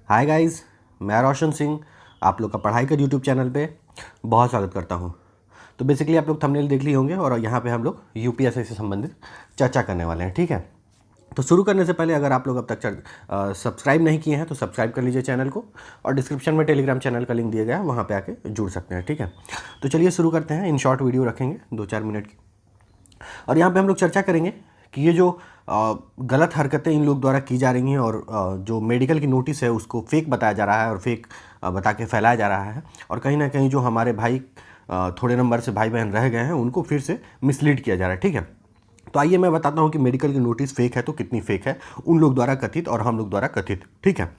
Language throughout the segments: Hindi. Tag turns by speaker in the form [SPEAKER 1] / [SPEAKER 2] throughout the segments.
[SPEAKER 1] हाय गाइस, मैं रोशन सिंह आप लोग का पढ़ाई का यूट्यूब चैनल पे बहुत स्वागत करता हूँ। तो बेसिकली आप लोग थंबनेल देख लिए होंगे और यहाँ पे हम लोग यूपीएससी से संबंधित चर्चा करने वाले हैं। ठीक है, तो शुरू करने से पहले अगर आप लोग अब तक सब्सक्राइब नहीं किए हैं तो सब्सक्राइब कर लीजिए चैनल को, और डिस्क्रिप्शन में टेलीग्राम चैनल का लिंक दिया गया है, वहाँ पे आके जुड़ सकते हैं। ठीक है, तो चलिए शुरू करते हैं। इन शॉर्ट वीडियो रखेंगे 2-4 मिनट की, और यहाँ पे हम लोग चर्चा करेंगे कि ये जो गलत हरकतें इन लोग द्वारा की जा रही हैं और जो मेडिकल की नोटिस है उसको फेक बताया जा रहा है और फेक बता के फैलाया जा रहा है, और कहीं ना कहीं जो हमारे भाई थोड़े नंबर से भाई बहन रह गए हैं उनको फिर से मिसलीड किया जा रहा है। ठीक है, तो आइए मैं बताता हूँ कि मेडिकल की नोटिस फेक है तो कितनी फेक है, उन लोग द्वारा कथित और हम लोग द्वारा कथित। ठीक है,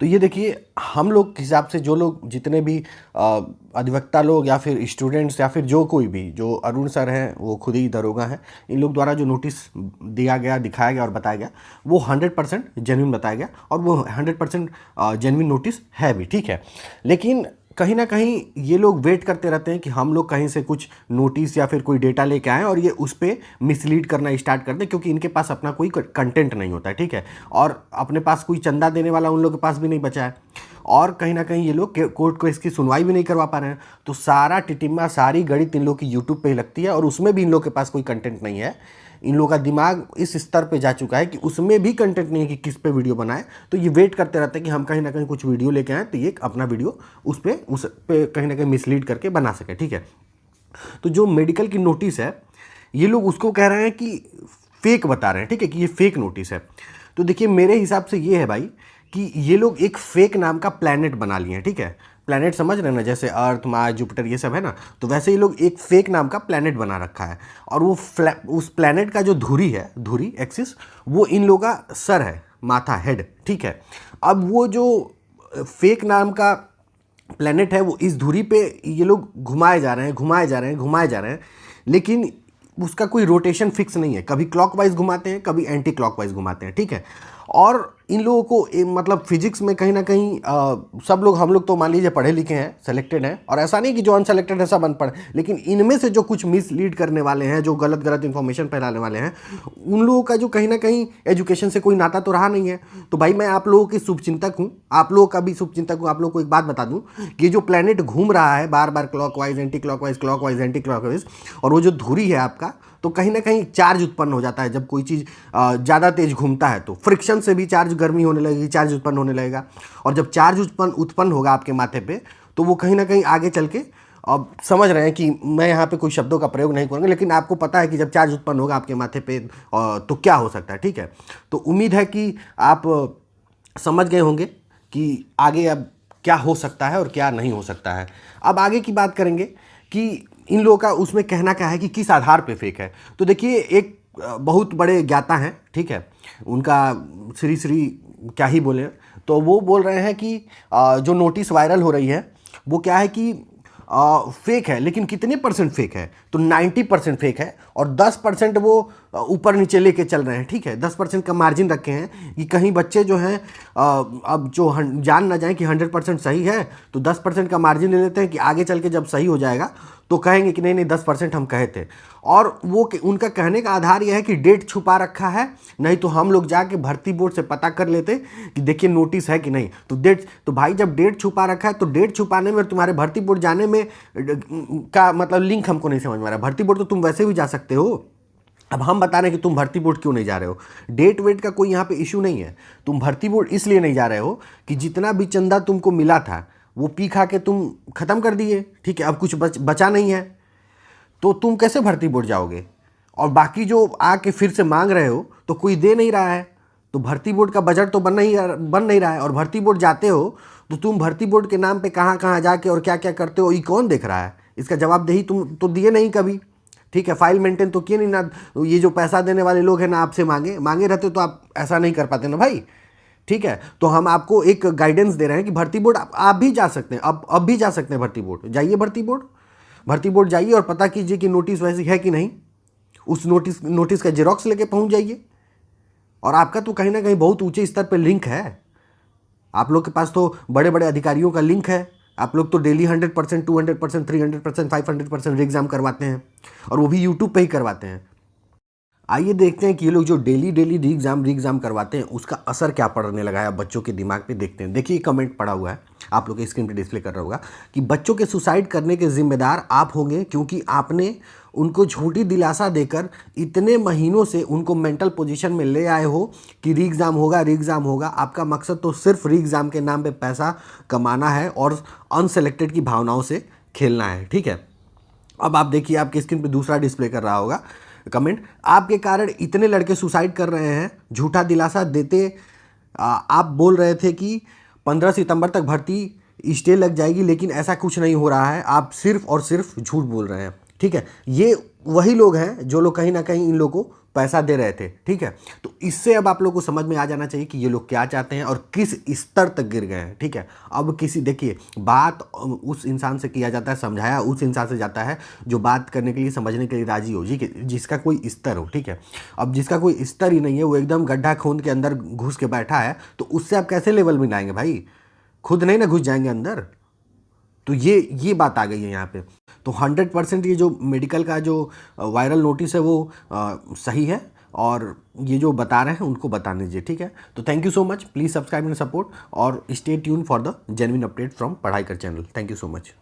[SPEAKER 1] तो ये देखिए, हम लोग के हिसाब से जो लोग जितने भी अधिवक्ता लोग या फिर स्टूडेंट्स या फिर जो कोई भी, जो अरुण सर हैं वो खुद ही दरोगा हैं, इन लोग द्वारा जो नोटिस दिया गया, दिखाया गया और बताया गया वो 100% जेन्युइन बताया गया, और वो 100% जेन्युइन नोटिस है भी। ठीक है, लेकिन कहीं ना कहीं ये लोग वेट करते रहते हैं कि हम लोग कहीं से कुछ नोटिस या फिर कोई डेटा लेके आएँ और ये उस पर मिसलीड करना स्टार्ट कर दें, क्योंकि इनके पास अपना कोई कंटेंट नहीं होता है। ठीक है, और अपने पास कोई चंदा देने वाला उन लोग के पास भी नहीं बचा है, और कहीं ना कहीं ये लोग कोर्ट को इसकी सुनवाई भी नहीं करवा पा रहे हैं। तो सारा टिटिम्मा, सारी गणित इन लोग की यूट्यूब पे ही लगती है, और उसमें भी इन लोग के पास कोई कंटेंट नहीं है। इन लोगों का दिमाग इस स्तर पे जा चुका है कि उसमें भी कंटेंट नहीं है कि किस पे वीडियो बनाए। तो ये वेट करते रहते हैं कि हम कहीं ना कहीं कुछ वीडियो लेके आए तो ये अपना वीडियो उस पे कहीं ना कहीं मिसलीड करके बना सके। ठीक है, तो जो मेडिकल की नोटिस है ये लोग उसको कह रहे हैं कि फेक बता रहे हैं। ठीक है, कि ये फेक नोटिस है। तो देखिए, मेरे हिसाब से ये है भाई कि ये लोग एक फेक नाम का प्लैनेट बना लिए हैं। ठीक है, प्लैनेट समझ रहे हैं ना, जैसे अर्थ, मार्स, जुपिटर ये सब है ना, तो वैसे ही लोग एक फेक नाम का प्लैनेट बना रखा है, और वो उस प्लैनेट का जो धुरी है, धुरी एक्सिस, वो इन लोगों का सर है, माथा, हेड। ठीक है, अब वो जो फेक नाम का प्लैनेट है वो इस धुरी पे ये लोग घुमाए जा रहे हैं, घुमाए जा रहे हैं, घुमाए जा रहे हैं, लेकिन उसका कोई रोटेशन फिक्स नहीं है। कभी क्लॉकवाइज घुमाते हैं, कभी एंटी क्लॉकवाइज घुमाते हैं। ठीक है, और इन लोगों को मतलब फिजिक्स में कहीं ना कहीं सब लोग, हम लोग तो मान लीजिए पढ़े लिखे हैं, सेलेक्टेड हैं, और ऐसा नहीं कि जो अनसेलेक्टेड है सब अनपढ़, लेकिन इनमें से जो कुछ मिसलीड करने वाले हैं, जो गलत गलत इन्फॉर्मेशन फैलाने वाले हैं, उन लोगों का जो कहीं ना कहीं एजुकेशन से कोई नाता तो रहा नहीं है। तो भाई मैं आप लोगों की शुभचिंतक हूँ, आप लोगों का भी शुभचिंतक हूँ। आप लोगों को एक बात बता दूँ कि जो प्लैनेट घूम रहा है बार बार, clockwise, anti clockwise, clockwise, anti clockwise, और वो जो धुरी है आपका, तो कहीं ना कहीं चार्ज उत्पन्न हो जाता है। जब कोई चीज़ ज़्यादा तेज घूमता है तो फ्रिक्शन से भी चार्ज, गर्मी होने लगेगी, चार्ज उत्पन्न होने लगेगा, और जब चार्ज उत्पन्न होगा आपके माथे पे, तो वो कहीं ना कहीं आगे चल के, अब समझ रहे हैं कि मैं यहाँ पे कोई शब्दों का प्रयोग नहीं करूँगा, लेकिन आपको पता है कि जब चार्ज उत्पन्न होगा आपके माथे पे तो क्या हो सकता है। ठीक है, तो उम्मीद है कि आप समझ गए होंगे कि आगे अब क्या हो सकता है और क्या नहीं हो सकता है। अब आगे की बात करेंगे कि इन लोगों का उसमें कहना क्या है कि किस आधार पे फेक है। तो देखिए, एक बहुत बड़े ज्ञाता हैं, ठीक है, उनका श्री श्री क्या ही बोले, तो वो बोल रहे हैं कि जो नोटिस वायरल हो रही है वो क्या है कि फेक है, लेकिन कितने परसेंट फेक है, तो 90% फेक है, और 10% वो ऊपर नीचे लेके चल रहे हैं। ठीक है, 10% का मार्जिन रखे हैं कि कहीं बच्चे जो हैं अब जो जान ना जाए कि 100% सही है, तो 10% का मार्जिन ले लेते हैं कि आगे चल के जब सही हो जाएगा तो कहेंगे कि नहीं नहीं 10% हम कहे थे। और वो उनका कहने का आधार यह है कि डेट छुपा रखा है, नहीं तो हम लोग जाके भर्ती बोर्ड से पता कर लेते कि देखिए नोटिस है कि नहीं। तो डेट, तो भाई जब डेट छुपा रखा है तो डेट छुपाने में तुम्हारे भर्ती बोर्ड जाने में का मतलब लिंक हमको नहीं समझ में आ रहा। भर्ती बोर्ड तो तुम वैसे भी जा सकते हो, अब हम बता रहे हैं कि तुम भर्ती बोर्ड क्यों नहीं जा रहे हो। डेट वेट का कोई यहाँ पे इशू नहीं है, तुम भर्ती बोर्ड इसलिए नहीं जा रहे हो कि जितना भी चंदा तुमको मिला था वो पी खा के तुम खत्म कर दिए। ठीक है, अब कुछ बचा नहीं है, तो तुम कैसे भर्ती बोर्ड जाओगे। और बाकी जो आके फिर से मांग रहे हो तो कोई दे नहीं रहा है, तो भर्ती बोर्ड का बजट तो बन नहीं रहा है, और भर्ती बोर्ड जाते हो तो तुम भर्ती बोर्ड के नाम पे कहाँ कहाँ जाके और क्या क्या करते हो, ये कौन देख रहा है। इसका जवाबदेही तुम तो दिए नहीं कभी। ठीक है, फाइल मेंटेन तो किए नहीं ना। ये जो पैसा देने वाले लोग हैं ना, आपसे मांगे रहते तो आप ऐसा नहीं कर पाते ना भाई। ठीक है, तो हम आपको एक गाइडेंस दे रहे हैं कि भर्ती बोर्ड आप भी जा सकते हैं, अब भी जा सकते हैं भर्ती बोर्ड। जाइए भर्ती बोर्ड जाइए और पता कीजिए कि नोटिस वैसी है कि नहीं। उस नोटिस का जेरॉक्स लेके पहुंच जाइए। और आपका तो कहीं ना कहीं बहुत ऊंचे स्तर पर लिंक है, आप लोग के पास तो बड़े बड़े अधिकारियों का लिंक है। आप लोग तो डेली 100%, 200%, 300%, 500% एग्जाम करवाते हैं, और वो भी यूट्यूब पे ही करवाते हैं। आइए देखते हैं कि ये लोग जो डेली डेली री एग्ज़ाम करवाते हैं उसका असर क्या पड़ने लगा है बच्चों के दिमाग पे। देखते हैं, देखिए कमेंट पड़ा हुआ है, आप लोग के स्क्रीन पे डिस्प्ले कर रहा होगा कि बच्चों के सुसाइड करने के जिम्मेदार आप होंगे, क्योंकि आपने उनको झूठी दिलासा देकर इतने महीनों से उनको मेंटल पोजीशन में ले आए हो कि री एग्ज़ाम होगा। आपका मकसद तो सिर्फ री एग्ज़ाम के नाम पे पैसा कमाना है और अनसेलेक्टेड की भावनाओं से खेलना है, ठीक है। अब आप देखिए, आपके स्क्रीन पे दूसरा डिस्प्ले कर रहा होगा कमेंट, आपके कारण इतने लड़के सुसाइड कर रहे हैं। झूठा दिलासा देते आप बोल रहे थे कि 15 सितंबर तक भर्ती स्टे लग जाएगी, लेकिन ऐसा कुछ नहीं हो रहा है। आप सिर्फ और सिर्फ झूठ बोल रहे हैं, ठीक है। ये वही लोग हैं जो लोग कहीं ना कहीं इन लोगों को पैसा दे रहे थे, ठीक है। तो इससे अब आप लोग को समझ में आ जाना चाहिए कि ये लोग क्या चाहते हैं और किस स्तर तक गिर गए हैं, ठीक है। अब किसी, देखिए बात उस इंसान से किया जाता है, समझाया उस इंसान से जाता है जो बात करने के लिए, समझने के लिए राजी हो, जी, जिसका कोई स्तर हो, ठीक है। अब जिसका कोई स्तर ही नहीं है, वो एकदम गड्ढा खोद के अंदर घुस के बैठा है, तो उससे आप कैसे लेवल में लाएंगे भाई? खुद नहीं ना घुस जाएंगे अंदर। तो ये बात आ गई है यहाँ पे। तो 100% ये जो मेडिकल का जो वायरल नोटिस है वो सही है, और ये जो बता रहे हैं उनको बता दीजिए, ठीक है। तो thank you so much, please subscribe and support और stay tune for the genuine update from Padhai Kar channel. Thank you so much.